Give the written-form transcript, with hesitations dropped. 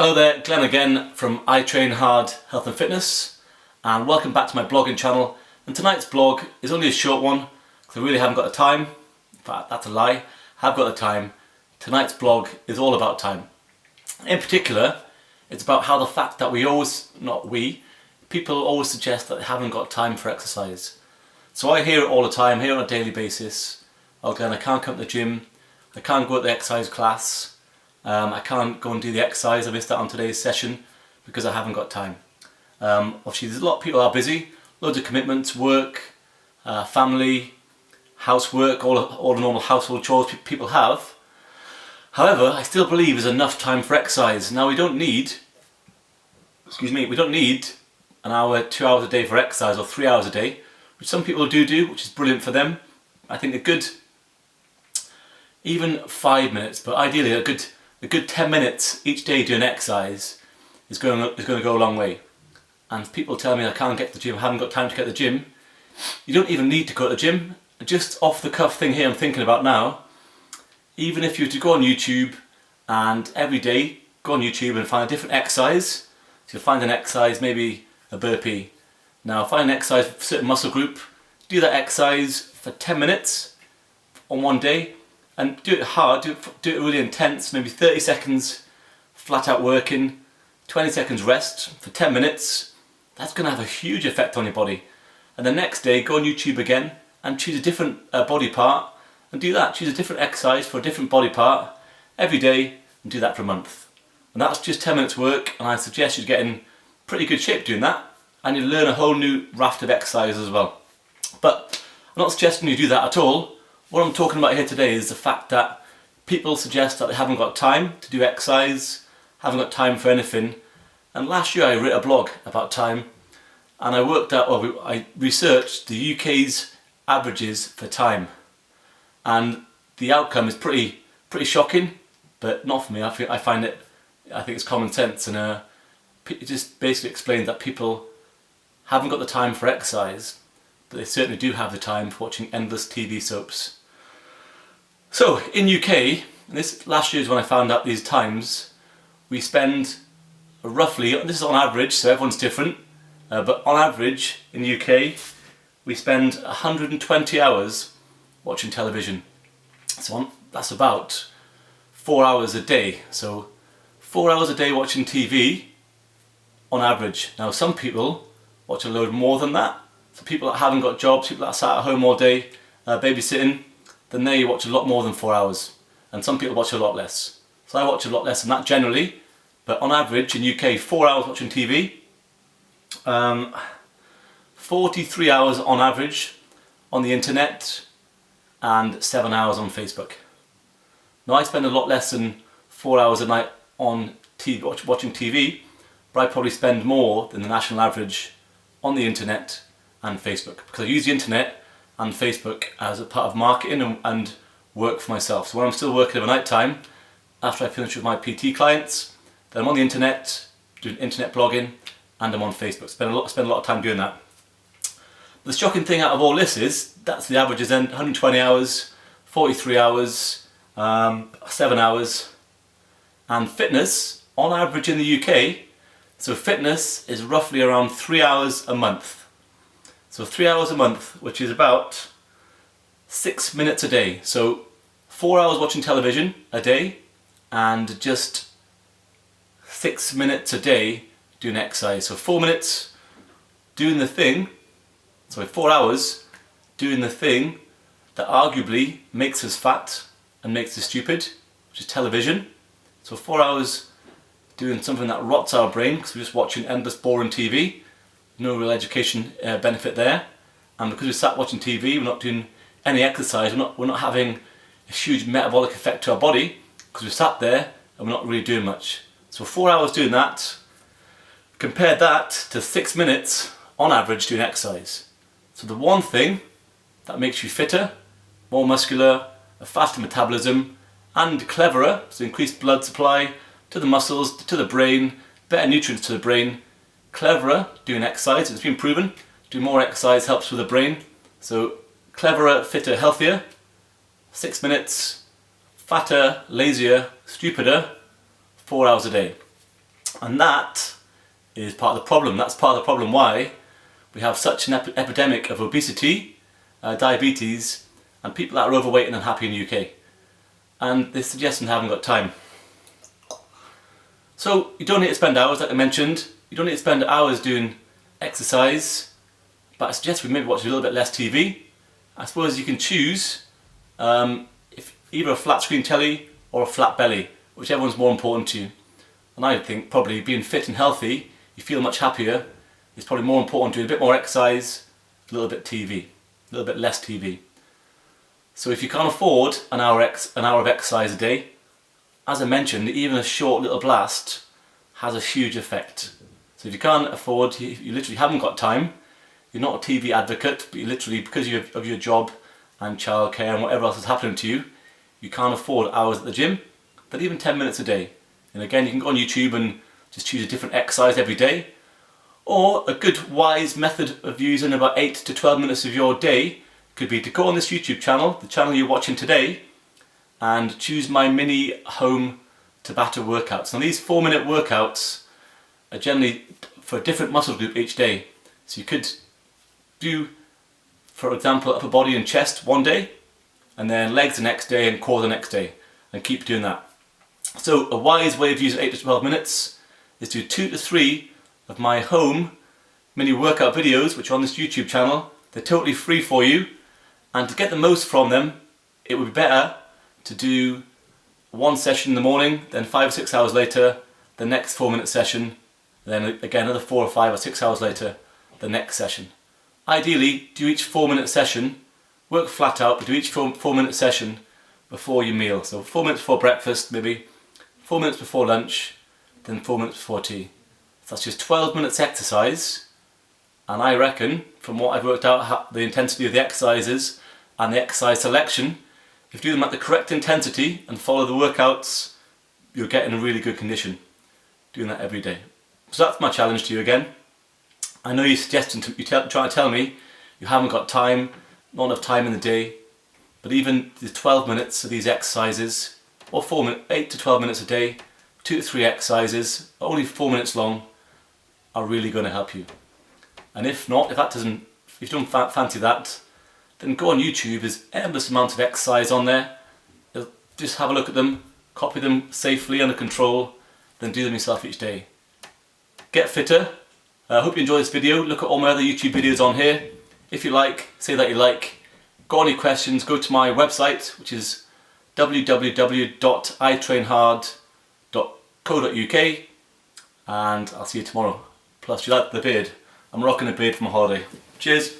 Hello there, Glenn again from I Train Hard Health and Fitness, and welcome back to my blogging channel. And tonight's blog is only a short one because I really haven't got the time. In fact, that's a lie. I have got the time. Tonight's blog is all about time. In particular, it's about how the fact that people always suggest that they haven't got time for exercise. So I hear it all the time, here on a daily basis. Oh Glenn, I can't come to the gym, I can't go to the exercise class. I can't go and do the exercise, I missed that on today's session because I haven't got time. Obviously there's a lot of people are busy, loads of commitments, work, family, housework, all the normal household chores people have. However, I still believe there's enough time for exercise. Now we don't need an hour, 2 hours a day for exercise or 3 hours a day, which some people do, which is brilliant for them. I think a good, even 5 minutes, but ideally a good 10 minutes each day doing exercise is going to go a long way. And people tell me I can't get to the gym, I haven't got time to get to the gym. You don't even need to go to the gym. Just off the cuff thing here I'm thinking about now, even if you were to go on YouTube and every day go on YouTube and find a different exercise. So you'll find an exercise, maybe a burpee. Now find an exercise for a certain muscle group, do that exercise for 10 minutes on one day. And do it hard, do it really intense, maybe 30 seconds flat out working, 20 seconds rest for 10 minutes. That's going to have a huge effect on your body. And the next day go on YouTube again and choose a different body part and do that. Choose a different exercise for a different body part every day and do that for a month. And that's just 10 minutes work, and I suggest you get in pretty good shape doing that, and you learn a whole new raft of exercises as well. But I'm not suggesting you do that at all. What I'm talking about here today is the fact that people suggest that they haven't got time to do exercise, haven't got time for anything. And last year I wrote a blog about time, and I researched the UK's averages for time. And the outcome is pretty shocking, but not for me. I think it's common sense, and it just basically explains that people haven't got the time for exercise, but they certainly do have the time for watching endless TV soaps. So in UK, and this last year is when I found out these times, we spend roughly, this is on average, so everyone's different, but on average in the UK we spend 120 hours watching television. So that's about 4 hours a day. So 4 hours a day watching TV on average. Now some people watch a load more than that. So people that haven't got jobs, people that are sat at home all day babysitting, then they watch a lot more than 4 hours. And some people watch a lot less. So I watch a lot less than that generally, but on average in UK 4 hours watching TV, 43 hours on average on the internet, and 7 hours on Facebook. Now I spend a lot less than 4 hours a night on TV, watching TV, but I probably spend more than the national average on the internet and Facebook, because I use the internet and Facebook as a part of marketing and work for myself. So when I'm still working overnight time, after I finish with my PT clients, then I'm on the internet, doing internet blogging, and I'm on Facebook. Spend a lot of time doing that. The shocking thing out of all this is, that's the averages then, 120 hours, 43 hours, 7 hours, and fitness, on average in the UK, so fitness is roughly around 3 hours a month. So 3 hours a month, which is about 6 minutes a day. So 4 hours watching television a day, and just 6 minutes a day doing exercise. So 4 minutes doing the thing, 4 hours doing the thing that arguably makes us fat and makes us stupid, which is television. So 4 hours doing something that rots our brain because we're just watching endless boring TV, no real education benefit there. And because we sat watching TV, we're not doing any exercise, we're not having a huge metabolic effect to our body because we sat there and we're not really doing much. So 4 hours doing that, compare that to 6 minutes on average doing exercise. So the one thing that makes you fitter, more muscular, a faster metabolism, and cleverer, so increased blood supply to the muscles, to the brain, better nutrients to the brain, cleverer doing exercise. It's been proven, doing more exercise helps with the brain. So cleverer, fitter, healthier, 6 minutes, fatter, lazier, stupider, 4 hours a day. And that is part of the problem. That's part of the problem why we have such an epidemic of obesity, diabetes, and people that are overweight and unhappy in the UK. And they suggest haven't got time. So you don't need to spend hours, like I mentioned. You don't need to spend hours doing exercise, but I suggest we maybe watch a little bit less TV. I suppose you can choose if either a flat screen telly or a flat belly, whichever one's more important to you. And I think probably being fit and healthy, you feel much happier. It's probably more important doing a bit more exercise, a little bit TV, a little bit less TV. So if you can't afford an hour of exercise a day, as I mentioned, even a short little blast has a huge effect. So if you can't afford, you literally haven't got time, you're not a TV advocate, but you literally, because of your job and childcare and whatever else is happening to you, you can't afford hours at the gym, but even 10 minutes a day. And again, you can go on YouTube and just choose a different exercise every day. Or a good wise method of using about 8 to 12 minutes of your day could be to go on this YouTube channel, the channel you're watching today, and choose my mini home Tabata workouts. Now these 4-minute workouts are generally for a different muscle group each day. So you could do, for example, upper body and chest one day, and then legs the next day and core the next day, and keep doing that. So a wise way of using 8 to 12 minutes is to do 2 to 3 of my home mini workout videos, which are on this YouTube channel. They're totally free for you, and to get the most from them, it would be better to do one session in the morning, then 5 or 6 hours later, the next 4-minute session, then again another 4 or 5 or 6 hours later, the next session. Ideally, do each 4-minute session, work flat out, but do each 4-minute session before your meal. So 4 minutes before breakfast, maybe 4 minutes before lunch, then 4 minutes before tea. So that's just 12 minutes exercise, and I reckon, from what I've worked out, the intensity of the exercises and the exercise selection, if you do them at the correct intensity and follow the workouts, you'll get in a really good condition doing that every day. So that's my challenge to you again. I know you're trying to tell me you haven't got time, not enough time in the day, but even the 12 minutes of these exercises, or 8 to 12 minutes a day, 2 to 3 exercises, only 4 minutes long, are really going to help you. And if not, if you don't fancy that, then go on YouTube. There's endless amounts of exercise on there. Just have a look at them, copy them safely under control, then do them yourself each day. Get fitter. I hope you enjoyed this video. Look at all my other YouTube videos on here. If you like, say that you like. Got any questions, go to my website, which is www.itrainhard.co.uk, and I'll see you tomorrow. Plus, you like the beard? I'm rocking a beard from a holiday. Cheers!